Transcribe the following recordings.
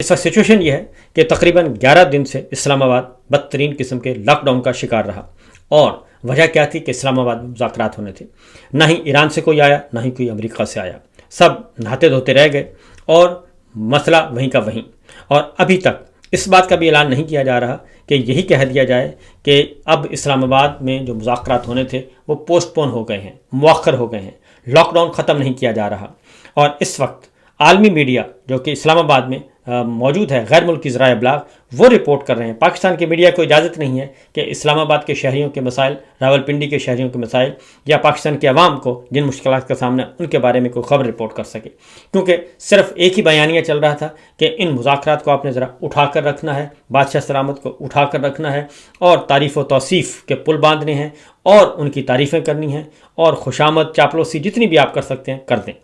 اس وقت سچویشن یہ ہے کہ تقریباً 11 دن سے اسلام آباد بدترین قسم کے لاک ڈاؤن کا شکار رہا، اور وجہ کیا تھی کہ اسلام آباد میں مذاکرات ہونے تھے۔ نہ ہی ایران سے کوئی آیا، نہ ہی کوئی امریکہ سے آیا، سب نہاتے دھوتے رہ گئے اور مسئلہ وہیں کا وہیں۔ اور ابھی تک اس بات کا بھی اعلان نہیں کیا جا رہا کہ یہی کہہ دیا جائے کہ اب اسلام آباد میں جو مذاکرات ہونے تھے وہ پوسٹ پون ہو گئے ہیں، مؤخر ہو گئے ہیں، لاک ڈاؤن ختم نہیں کیا جا رہا۔ اور اس وقت عالمی میڈیا جو کہ اسلام آباد میں موجود ہے، غیر ملکی ذرائع ابلاغ، وہ رپورٹ کر رہے ہیں۔ پاکستان کے میڈیا کو اجازت نہیں ہے کہ اسلام آباد کے شہریوں کے مسائل، راولپنڈی کے شہریوں کے مسائل یا پاکستان کے عوام کو جن مشکلات کا سامنا ان کے بارے میں کوئی خبر رپورٹ کر سکے، کیونکہ صرف ایک ہی بیانیہ چل رہا تھا کہ ان مذاکرات کو آپ نے ذرا اٹھا کر رکھنا ہے، بادشاہ سلامت کو اٹھا کر رکھنا ہے، اور تعریف و توصیف کے پل باندھنے ہیں اور ان کی تعریفیں کرنی ہیں، اور خوشامد چاپلوسی جتنی بھی آپ کر سکتے ہیں کر دیں۔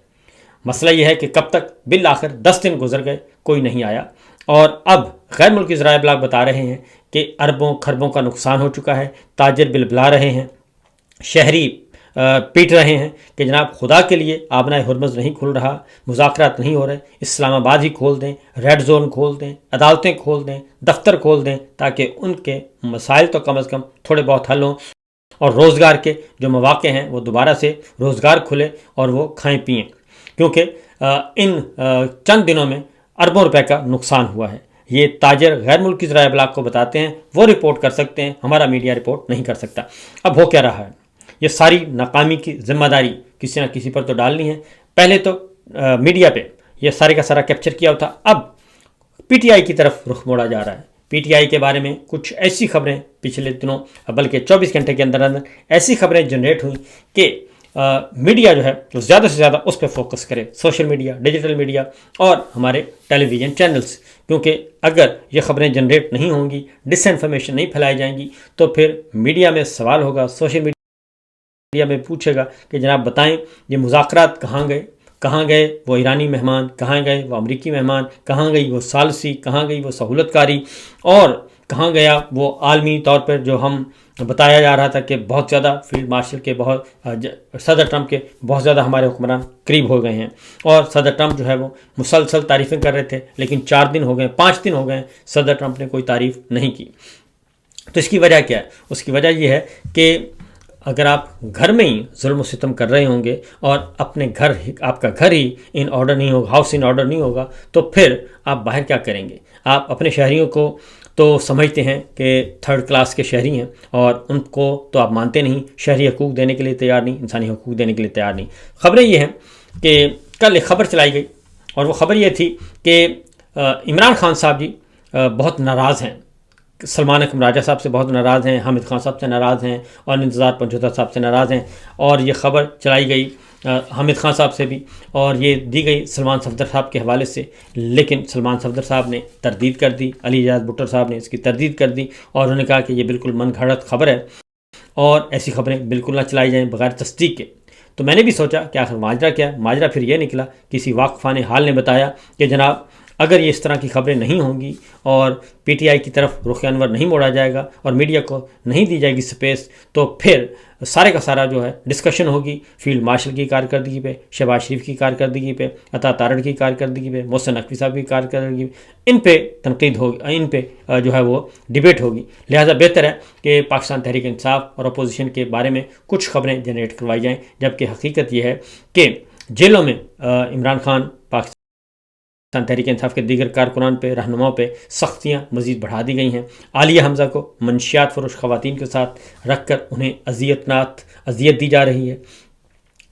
مسئلہ یہ ہے کہ کب تک بالآخر 10 دن گزر گئے، کوئی نہیں آیا، اور اب غیر ملکی ذرائع ابلاغ بتا رہے ہیں کہ اربوں کھربوں کا نقصان ہو چکا ہے، تاجر بلبلا رہے ہیں، شہری پیٹ رہے ہیں کہ جناب خدا کے لیے آبنائے ہرمز نہیں کھل رہا، مذاکرات نہیں ہو رہے، اسلام آباد ہی کھول دیں، ریڈ زون کھول دیں، عدالتیں کھول دیں، دفتر کھول دیں، تاکہ ان کے مسائل تو کم از کم تھوڑے بہت حل ہوں، اور روزگار کے جو مواقع ہیں وہ دوبارہ سے روزگار کھلے اور وہ کھائیں پئیں، کیونکہ ان چند دنوں میں اربوں روپے کا نقصان ہوا ہے۔ یہ تاجر غیر ملکی ذرائع ابلاغ کو بتاتے ہیں، وہ رپورٹ کر سکتے ہیں، ہمارا میڈیا رپورٹ نہیں کر سکتا۔ اب ہو کیا رہا ہے؟ یہ ساری ناکامی کی ذمہ داری کسی نہ کسی پر تو ڈالنی ہے۔ پہلے تو میڈیا پہ یہ سارے کا سارا کیپچر کیا تھا، اب پی ٹی آئی کی طرف رخ موڑا جا رہا ہے۔ پی ٹی آئی کے بارے میں کچھ ایسی خبریں پچھلے دنوں بلکہ 24 گھنٹے کے اندر اندر ایسی خبریں جنریٹ ہوئیں کہ میڈیا جو ہے وہ زیادہ سے زیادہ اس پہ فوکس کرے، سوشل میڈیا، ڈیجیٹل میڈیا اور ہمارے ٹیلی ویژن چینلز، کیونکہ اگر یہ خبریں جنریٹ نہیں ہوں گی، ڈس انفارمیشن نہیں پھیلائی جائیں گی، تو پھر میڈیا میں سوال ہوگا، سوشل میڈیا میں پوچھے گا کہ جناب بتائیں یہ مذاکرات کہاں گئے وہ ایرانی مہمان، کہاں گئے وہ امریکی مہمان، کہاں گئی وہ ثالثی، کہاں گئی وہ سہولت کاری، اور کہاں گیا وہ عالمی طور پر جو ہم بتایا جا رہا تھا کہ بہت زیادہ فیلڈ مارشل کے، بہت صدر ٹرمپ کے بہت زیادہ ہمارے حکمران قریب ہو گئے ہیں، اور صدر ٹرمپ جو ہے وہ مسلسل تعریفیں کر رہے تھے، لیکن 4 دن ہو گئے، 5 دن ہو گئے، صدر ٹرمپ نے کوئی تعریف نہیں کی۔ تو اس کی وجہ کیا ہے؟ اس کی وجہ یہ ہے کہ اگر آپ گھر میں ہی ظلم و ستم کر رہے ہوں گے اور اپنے گھر، آپ کا گھر ہی ان آرڈر نہیں ہوگا، ہاؤس ان آرڈر نہیں ہوگا، تو پھر آپ باہر کیا کریں گے؟ آپ اپنے شہریوں کو تو سمجھتے ہیں کہ 3rd کلاس کے شہری ہیں، اور ان کو تو آپ مانتے نہیں، شہری حقوق دینے کے لیے تیار نہیں، انسانی حقوق دینے کے لیے تیار نہیں۔ خبریں یہ ہیں کہ کل ایک خبر چلائی گئی، اور وہ خبر یہ تھی کہ عمران خان صاحب جی بہت ناراض ہیں، سلمان اکرم راجہ صاحب سے بہت ناراض ہیں، حامد خان صاحب سے ناراض ہیں، اور انتظار پنجوتا صاحب سے ناراض ہیں، اور یہ خبر چلائی گئی حامد خان صاحب سے بھی، اور یہ دی گئی سلمان صفدر صاحب کے حوالے سے، لیکن سلمان صفدر صاحب نے تردید کر دی، علی اعجاز بھٹو صاحب نے اس کی تردید کر دی، اور انہوں نے کہا کہ یہ بالکل من گھڑت خبر ہے، اور ایسی خبریں بالکل نہ چلائی جائیں بغیر تصدیق کے۔ تو میں نے بھی سوچا کہ آخر ماجرا کیا ہے؟ ماجرا پھر یہ نکلا، کسی واقفان حال نے بتایا کہ جناب اگر یہ اس طرح کی خبریں نہیں ہوں گی اور پی ٹی آئی کی طرف رخ انور نہیں موڑا جائے گا اور میڈیا کو نہیں دی جائے گی سپیس، تو پھر سارے کا سارا جو ہے ڈسکشن ہوگی فیلڈ مارشل کی کارکردگی پہ، شہباز شریف کی کارکردگی پہ، عطا تارڑ کی کارکردگی پہ، محسن نقوی صاحب کی کارکردگی پہ، ان پہ تنقید ہوگی، ان پہ جو ہے وہ ڈیبیٹ ہوگی۔ لہٰذا بہتر ہے کہ پاکستان تحریک انصاف اور اپوزیشن کے بارے میں کچھ خبریں جنریٹ کروائی جائیں، جبکہ حقیقت یہ ہے کہ جیلوں میں عمران خان، پاکستان تحریک انصاف کے دیگر کارکنان پہ، رہنماؤں پہ سختیاں مزید بڑھا دی گئی ہیں۔ عالیہ حمزہ کو منشیات فروش خواتین کے ساتھ رکھ کر انہیں اذیت دی جا رہی ہے،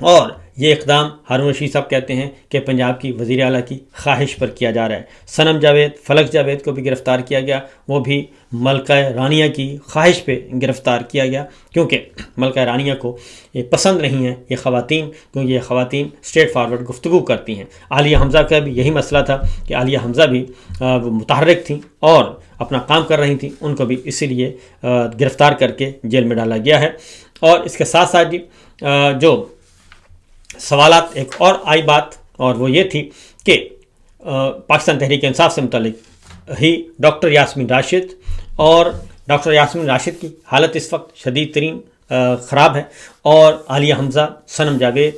اور یہ اقدام ہارون رشید صاحب کہتے ہیں کہ پنجاب کی وزیر اعلیٰ کی خواہش پر کیا جا رہا ہے۔ صنم جاوید، فلک جاوید کو بھی گرفتار کیا گیا، وہ بھی ملکہ رانیہ کی خواہش پہ گرفتار کیا گیا، کیونکہ ملکہ رانیہ کو یہ پسند نہیں ہے یہ خواتین، کیونکہ یہ خواتین اسٹریٹ فارورڈ گفتگو کرتی ہیں۔ عالیہ حمزہ کا بھی یہی مسئلہ تھا کہ عالیہ حمزہ بھی متحرک تھیں اور اپنا کام کر رہی تھیں، ان کو بھی اسی لیے گرفتار کر کے جیل میں ڈالا گیا ہے۔ اور اس کے ساتھ ساتھ جو سوالات ایک اور آئی بات، اور وہ یہ تھی کہ پاکستان تحریک انصاف سے متعلق ہی ڈاکٹر یاسمین راشد، اور ڈاکٹر یاسمین راشد کی حالت اس وقت شدید ترین خراب ہے، اور عالیہ حمزہ، صنم جاوید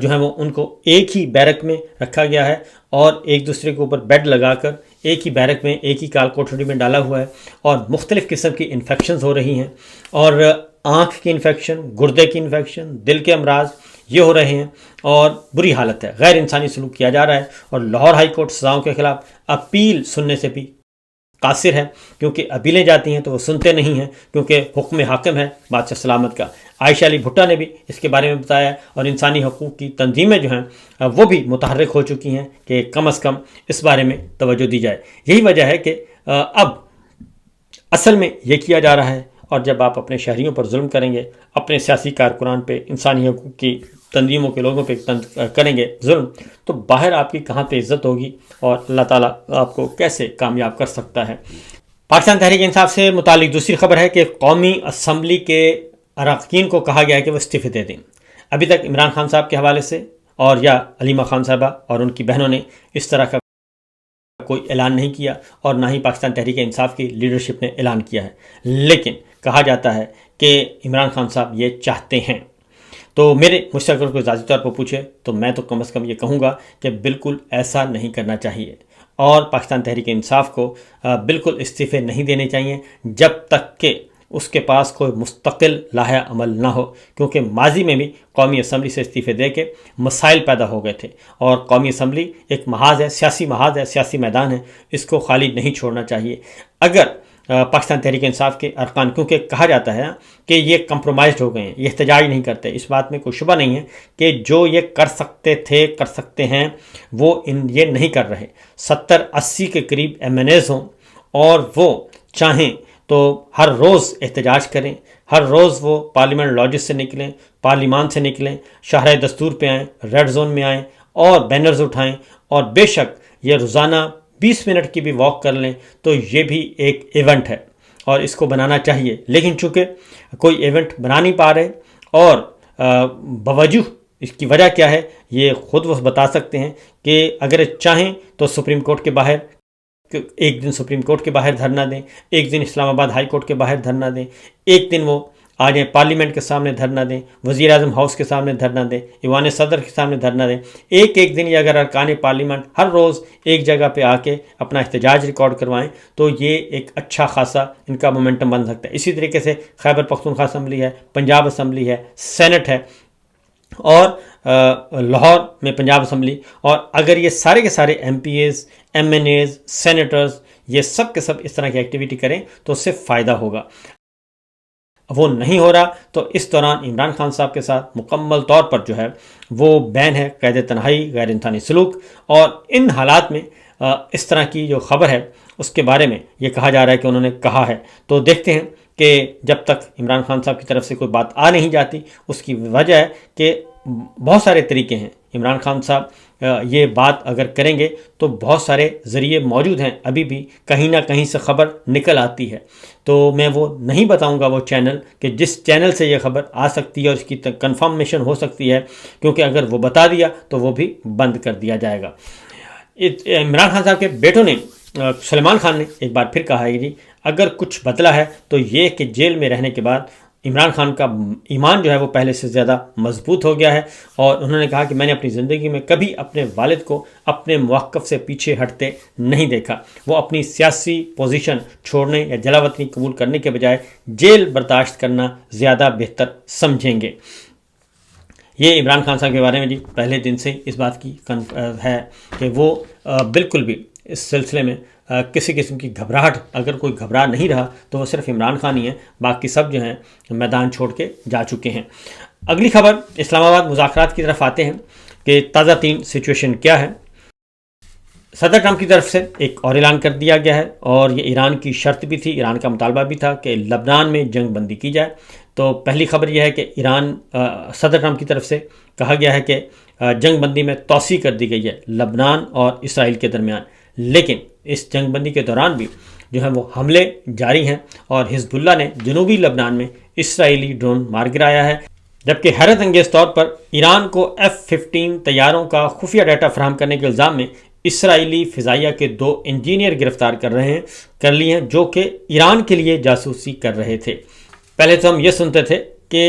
جو ہیں وہ ان کو ایک ہی بیرک میں رکھا گیا ہے، اور ایک دوسرے کے اوپر بیڈ لگا کر ایک ہی بیرک میں ایک ہی کال کوٹری میں ڈالا ہوا ہے اور مختلف قسم کی انفیکشنز ہو رہی ہیں اور آنکھ کی انفیکشن، گردے کی انفیکشن، دل کے امراض یہ ہو رہے ہیں اور بری حالت ہے، غیر انسانی سلوک کیا جا رہا ہے اور لاہور ہائی کورٹ سزاؤں کے خلاف اپیل سننے سے بھی قاصر ہے، کیونکہ اپیلیں جاتی ہیں تو وہ سنتے نہیں ہیں، کیونکہ حکم حاکم ہے بادشاہ سلامت کا۔ عائشہ علی بھٹا نے بھی اس کے بارے میں بتایا اور انسانی حقوق کی تنظیمیں جو ہیں وہ بھی متحرک ہو چکی ہیں کہ کم از کم اس بارے میں توجہ دی جائے۔ یہی وجہ ہے کہ اب اصل میں یہ کیا جا رہا ہے، اور جب آپ اپنے شہریوں پر ظلم کریں گے، اپنے سیاسی کارکنان پہ، انسانی حقوق کی تنظیموں کے لوگوں پہ کریں گے ظلم، تو باہر آپ کی کہاں پہ عزت ہوگی اور اللہ تعالیٰ آپ کو کیسے کامیاب کر سکتا ہے۔ پاکستان تحریک انصاف سے متعلق دوسری خبر ہے کہ قومی اسمبلی کے اراکین کو کہا گیا ہے کہ وہ استعفے دے دیں۔ ابھی تک عمران خان صاحب کے حوالے سے اور یا علیمہ خان صاحبہ اور ان کی بہنوں نے اس طرح کا کوئی اعلان نہیں کیا اور نہ ہی پاکستان تحریک انصاف کی لیڈرشپ نے اعلان کیا ہے، لیکن کہا جاتا ہے کہ عمران خان صاحب یہ چاہتے ہیں۔ تو مجھ سے اگر کوئی ذاتی طور پر پوچھے تو میں تو کم از کم یہ کہوں گا کہ بالکل ایسا نہیں کرنا چاہیے اور پاکستان تحریک انصاف کو بالکل استعفے نہیں دینے چاہیے جب تک کہ اس کے پاس کوئی مستقل لاہہ عمل نہ ہو، کیونکہ ماضی میں بھی قومی اسمبلی سے استعفے دے کے مسائل پیدا ہو گئے تھے اور قومی اسمبلی ایک محاذ ہے، سیاسی محاذ ہے، سیاسی میدان ہے، اس کو خالی نہیں چھوڑنا چاہیے۔ اگر پاکستان تحریک انصاف کے ارکان، کیونکہ کہا جاتا ہے کہ یہ کمپرومائزڈ ہو گئے ہیں، یہ احتجاج نہیں کرتے، اس بات میں کوئی شبہ نہیں ہے کہ جو یہ کر سکتے ہیں وہ یہ نہیں کر رہے۔ 70-80 کے قریب MNAs ہوں اور وہ چاہیں تو ہر روز احتجاج کریں، ہر روز وہ پارلیمنٹ لاجز سے نکلیں، پارلیمان سے نکلیں، شاہراہ دستور پہ آئیں، ریڈ زون میں آئیں اور بینرز اٹھائیں، اور بے شک یہ روزانہ 20 منٹ کی بھی واک کر لیں تو یہ بھی ایک ایونٹ ہے اور اس کو بنانا چاہیے۔ لیکن چونکہ کوئی ایونٹ بنا نہیں پا رہے اور باوجہ اس کی وجہ کیا ہے یہ خود وہ بتا سکتے ہیں کہ اگر چاہیں تو سپریم کورٹ کے باہر ایک دن سپریم کورٹ کے باہر دھرنا دیں، ایک دن اسلام آباد ہائی کورٹ کے باہر دھرنا دیں، ایک دن وہ آ جائیں پارلیمنٹ کے سامنے دھرنا دیں، وزیر اعظم ہاؤس کے سامنے دھرنا دیں، ایوان صدر کے سامنے دھرنا دیں، ایک دن، یا اگر ارکان پارلیمنٹ ہر روز ایک جگہ پہ آ کے اپنا احتجاج ریکارڈ کروائیں تو یہ ایک اچھا خاصا ان کا مومنٹم بن سکتا ہے۔ اسی طریقے سے خیبر پختونخوا اسمبلی ہے، پنجاب اسمبلی ہے، سینٹ ہے اور لاہور میں پنجاب اسمبلی، اور اگر یہ سارے کے سارے MPAs، MNAs، سینیٹرز یہ سب کے سب اس طرح کی ایکٹیویٹی کریں تو اس سے فائدہ ہوگا۔ وہ نہیں ہو رہا تو اس دوران عمران خان صاحب کے ساتھ مکمل طور پر جو ہے وہ بین ہے، قید تنہائی، غیر انسانی سلوک، اور ان حالات میں اس طرح کی جو خبر ہے اس کے بارے میں یہ کہا جا رہا ہے کہ انہوں نے کہا ہے، تو دیکھتے ہیں کہ جب تک عمران خان صاحب کی طرف سے کوئی بات آ نہیں جاتی، اس کی وجہ ہے کہ بہت سارے طریقے ہیں۔ عمران خان صاحب یہ بات اگر کریں گے تو بہت سارے ذریعے موجود ہیں، ابھی بھی کہیں نہ کہیں سے خبر نکل آتی ہے، تو میں وہ نہیں بتاؤں گا وہ چینل کہ جس چینل سے یہ خبر آ سکتی ہے اور اس کی کنفرمیشن ہو سکتی ہے، کیونکہ اگر وہ بتا دیا تو وہ بھی بند کر دیا جائے گا۔ عمران خان صاحب کے بیٹوں نے، سلیمان خان نے ایک بار پھر کہا ہے جی اگر کچھ بدلا ہے تو یہ کہ جیل میں رہنے کے بعد عمران خان کا ایمان جو ہے وہ پہلے سے زیادہ مضبوط ہو گیا ہے، اور انہوں نے کہا کہ میں نے اپنی زندگی میں کبھی اپنے والد کو اپنے موقف سے پیچھے ہٹتے نہیں دیکھا۔ وہ اپنی سیاسی پوزیشن چھوڑنے یا جلا وطنی قبول کرنے کے بجائے جیل برداشت کرنا زیادہ بہتر سمجھیں گے۔ یہ عمران خان صاحب کے بارے میں جی پہلے دن سے اس بات کی ہے کہ وہ بالکل بھی اس سلسلے میں کسی قسم کی گھبراہٹ، اگر کوئی گھبرا نہیں رہا تو وہ صرف عمران خان ہی ہیں، باقی سب جو ہیں میدان چھوڑ کے جا چکے ہیں۔ اگلی خبر اسلام آباد مذاکرات کی طرف آتے ہیں کہ تازہ ترین سچویشن کیا ہے۔ صدر ٹرمپ کی طرف سے ایک اور اعلان کر دیا گیا ہے، اور یہ ایران کی شرط بھی تھی، ایران کا مطالبہ بھی تھا کہ لبنان میں جنگ بندی کی جائے۔ تو پہلی خبر یہ ہے کہ صدر ٹرمپ کی طرف سے کہا گیا ہے کہ جنگ بندی میں توسیع کر دی گئی ہے لبنان اور اسرائیل کے درمیان، لیکن اس جنگ بندی کے دوران بھی جو ہے وہ حملے جاری ہیں، اور حزب اللہ نے جنوبی لبنان میں اسرائیلی ڈرون مار گرایا ہے، جبکہ حیرت انگیز طور پر ایران کو F-15 طیاروں کا خفیہ ڈیٹا فراہم کرنے کے الزام میں اسرائیلی فضائیہ کے 2 انجینئر گرفتار کر لیے ہیں جو کہ ایران کے لیے جاسوسی کر رہے تھے۔ پہلے تو ہم یہ سنتے تھے کہ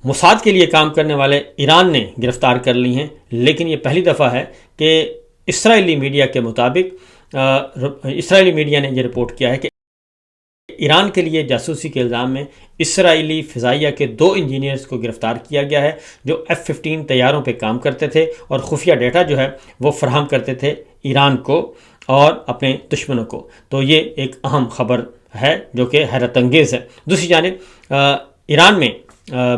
موساد کے لیے کام کرنے والے ایران نے گرفتار کر لی ہیں، لیکن یہ پہلی دفعہ ہے کہ اسرائیلی میڈیا کے مطابق اسرائیلی میڈیا نے یہ رپورٹ کیا ہے کہ ایران کے لیے جاسوسی کے الزام میں اسرائیلی فضائیہ کے 2 انجینئرز کو گرفتار کیا گیا ہے جو F-15 طیاروں پہ کام کرتے تھے اور خفیہ ڈیٹا جو ہے وہ فراہم کرتے تھے ایران کو اور اپنے دشمنوں کو۔ تو یہ ایک اہم خبر ہے جو کہ حیرت انگیز ہے۔ دوسری جانب ایران میں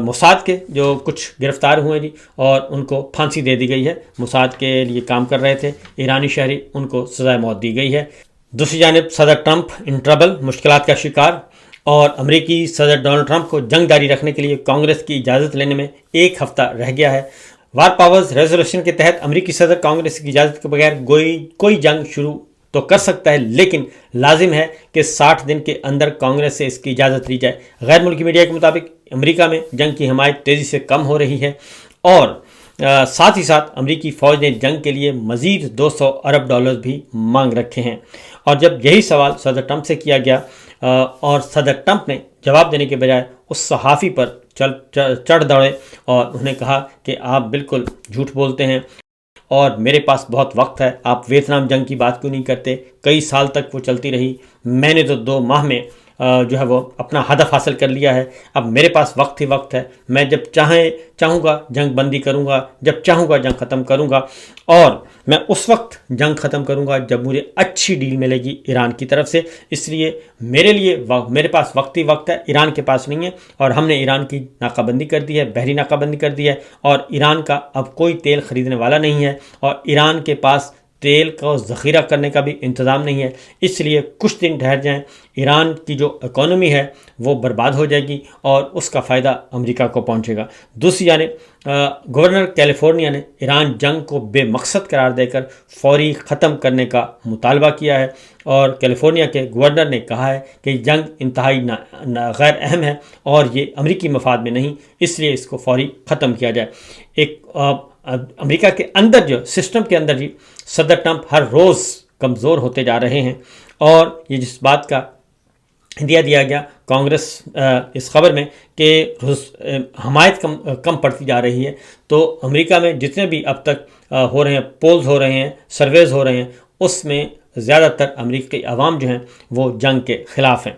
موساد کے جو کچھ گرفتار ہوئے جی اور ان کو پھانسی دے دی گئی ہے۔ موساد کے لیے کام کر رہے تھے ایرانی شہری، ان کو سزائے موت دی گئی ہے۔ دوسری جانب صدر ٹرمپ ان ٹربل، مشکلات کا شکار، اور امریکی صدر ڈونلڈ ٹرمپ کو جنگ جاری رکھنے کے لیے کانگریس کی اجازت لینے میں 1 ہفتہ رہ گیا ہے۔ وار پاورز ریزولوشن کے تحت امریکی صدر کانگریس کی اجازت کے بغیر کوئی جنگ شروع تو کر سکتا ہے، لیکن لازم ہے کہ 60 دن کے اندر کانگریس سے اس کی اجازت لی جائے۔ غیر ملکی میڈیا کے مطابق امریکہ میں جنگ کی حمایت تیزی سے کم ہو رہی ہے اور ساتھ ہی ساتھ امریکی فوج نے جنگ کے لیے مزید $200 ارب بھی مانگ رکھے ہیں۔ اور جب یہی سوال صدر ٹرمپ سے کیا گیا اور صدر ٹرمپ نے جواب دینے کے بجائے اس صحافی پر چڑھ دوڑے اور انہوں نے کہا کہ آپ بالکل جھوٹ بولتے ہیں اور میرے پاس بہت وقت ہے، آپ ویتنام جنگ کی بات کیوں نہیں کرتے؟ کئی سال تک وہ چلتی رہی، میں نے تو 2 ماہ میں جو ہے وہ اپنا ہدف حاصل کر لیا ہے، اب میرے پاس وقت ہی وقت ہے، میں جب چاہوں گا جنگ بندی کروں گا، جب چاہوں گا جنگ ختم کروں گا، اور میں اس وقت جنگ ختم کروں گا جب مجھے اچھی ڈیل ملے گی ایران کی طرف سے، اس لیے میرے پاس وقت ہی وقت ہے، ایران کے پاس نہیں ہے، اور ہم نے ایران کی ناکہ بندی کر دی ہے، بحری ناکہ بندی کر دی ہے، اور ایران کا اب کوئی تیل خریدنے والا نہیں ہے، اور ایران کے پاس تیل کا ذخیرہ کرنے کا بھی انتظام نہیں ہے، اس لیے کچھ دن ٹھہر جائیں، ایران کی جو اکانومی ہے وہ برباد ہو جائے گی اور اس کا فائدہ امریکہ کو پہنچے گا۔ دوسری جانب گورنر کیلیفورنیا نے ایران جنگ کو بے مقصد قرار دے کر فوری ختم کرنے کا مطالبہ کیا ہے، اور کیلیفورنیا کے گورنر نے کہا ہے کہ جنگ انتہائی غیر اہم ہے اور یہ امریکی مفاد میں نہیں، اس لیے اس کو فوری ختم کیا جائے۔ ایک امریکہ کے اندر جو سسٹم کے اندر جی صدر ٹرمپ ہر روز کمزور ہوتے جا رہے ہیں، اور یہ جس بات کا دیا گیا کانگریس اس خبر میں کہ حمایت کم پڑتی جا رہی ہے، تو امریکہ میں جتنے بھی اب تک ہو رہے ہیں پولز ہو رہے ہیں، سرویز ہو رہے ہیں، اس میں زیادہ تر امریکی عوام جو ہیں وہ جنگ کے خلاف ہیں۔